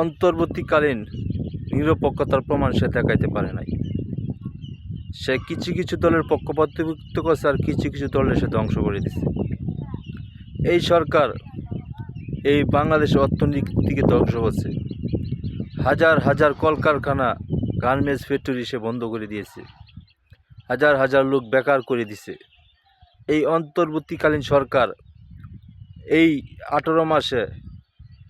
অন্তর্বর্তীকালীন নিরপেক্ষতার প্রমাণ সে দেখাইতে পারে নাই। সে কিছু কিছু দলের পক্ষপাতিত্ব করছে আর কিছু কিছু দলের সে ধ্বংস করে দিছে। এই সরকার এই বাংলাদেশের অর্থনীতিকে ধ্বংস করছে। হাজার হাজার কলকারখানা, গার্মেন্টস ফ্যাক্টরি সে বন্ধ করে দিয়েছে। হাজার হাজার লোক বেকার করে দিছে। এই অন্তর্বর্তীকালীন সরকার এই 18 মাসে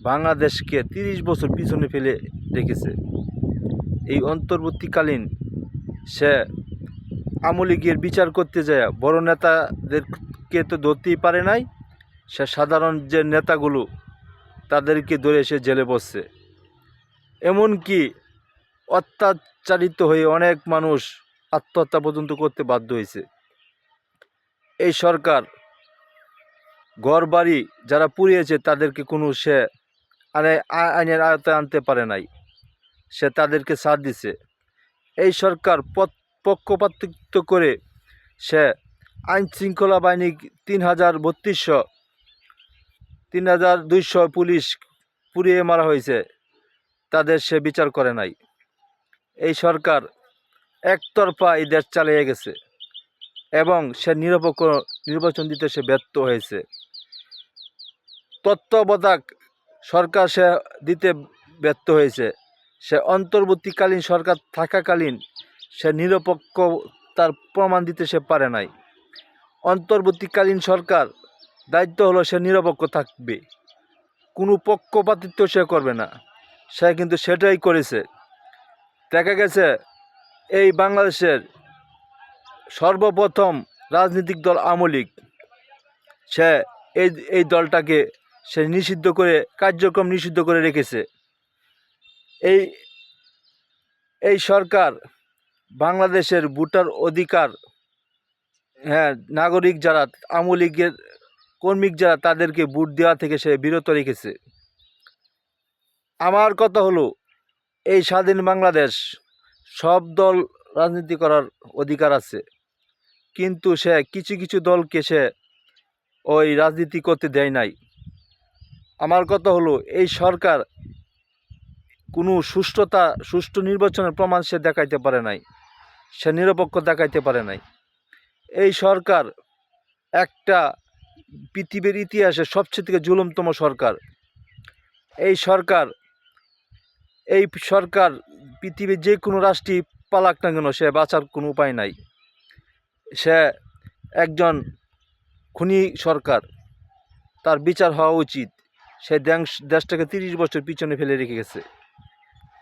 বাংলাদেশকে 30 বছর পিছনে ফেলে রেখেছে। এই অন্তর্বর্তীকালীন সে আওয়ামী লীগের বিচার করতে যায় বড় নেতাদেরকে তো ধরতেই পারে নাই। সে সাধারণ যে নেতাগুলো তাদেরকে ধরে সে জেলে বসছে। এমনকি অত্যাচারিত হয়ে অনেক মানুষ আত্মহত্যা পর্যন্ত করতে বাধ্য হয়েছে। এই সরকার ঘরবাড়ি যারা পুড়িয়েছে তাদেরকে কোনো সে আইনের আয়তায় আনতে পারে নাই। সে তাদেরকে ছাড় দিছে। এই সরকার পক্ষপাতিত্ব করে সে আইন শৃঙ্খলা বাহিনী 3200 পুলিশ পুড়িয়ে মারা হয়েছে, তাদের সে বিচার করে নাই। এই সরকার একতরফা এই দেশ চালিয়ে গেছে এবং সে নিরপেক্ষ নির্বাচন দিতে সে ব্যর্থ হয়েছে। তত্ত্বাবধায়ক সরকার সে দিতে ব্যর্থ হয়েছে। সে অন্তর্বর্তীকালীন সরকার থাকাকালীন সে নিরপেক্ষ তার প্রমাণ দিতে সে পারে নাই। অন্তর্বর্তীকালীন সরকার দায়িত্ব হলো সে নিরপেক্ষ থাকবে, কোনো পক্ষপাতিত্ব সে করবে না। সে কিন্তু সেটাই করেছে। দেখা গেছে এই বাংলাদেশের সর্বপ্রথম রাজনৈতিক দল আওয়ামী লীগ, সে এই দলটাকে সে নিষিদ্ধ করে কার্যক্রম নিষিদ্ধ করে রেখেছে। এই সরকার বাংলাদেশের ভোটার অধিকার, নাগরিক যারা আওয়ামী লীগের কর্মী যারা তাদেরকে ভোট দেওয়া থেকে সে বিরত রেখেছে। আমার কথা হলো এই স্বাধীন বাংলাদেশ সব দল রাজনীতি করার অধিকার আছে, কিন্তু সে কিছু কিছু দলকে সে ওই রাজনীতি করতে দেয় নাই। আমার কথা হলো এই সরকার কোনো সুষ্ঠু নির্বাচনের প্রমাণ সে দেখাইতে পারে নাই, সে নিরপেক্ষ দেখাইতে পারে নাই। এই সরকার একটা পৃথিবীর ইতিহাসে সবচেয়ে থেকে জুলুমতম সরকার। এই সরকার পৃথিবীর যে কোনো রাষ্ট্রই পালাক না কেন সে বাঁচার কোনো উপায় নাই। সে একজন খুনি সরকার, তার বিচার হওয়া উচিত। সে দেশটাকে 30 বছর পিছনে ফেলে রেখে গেছে।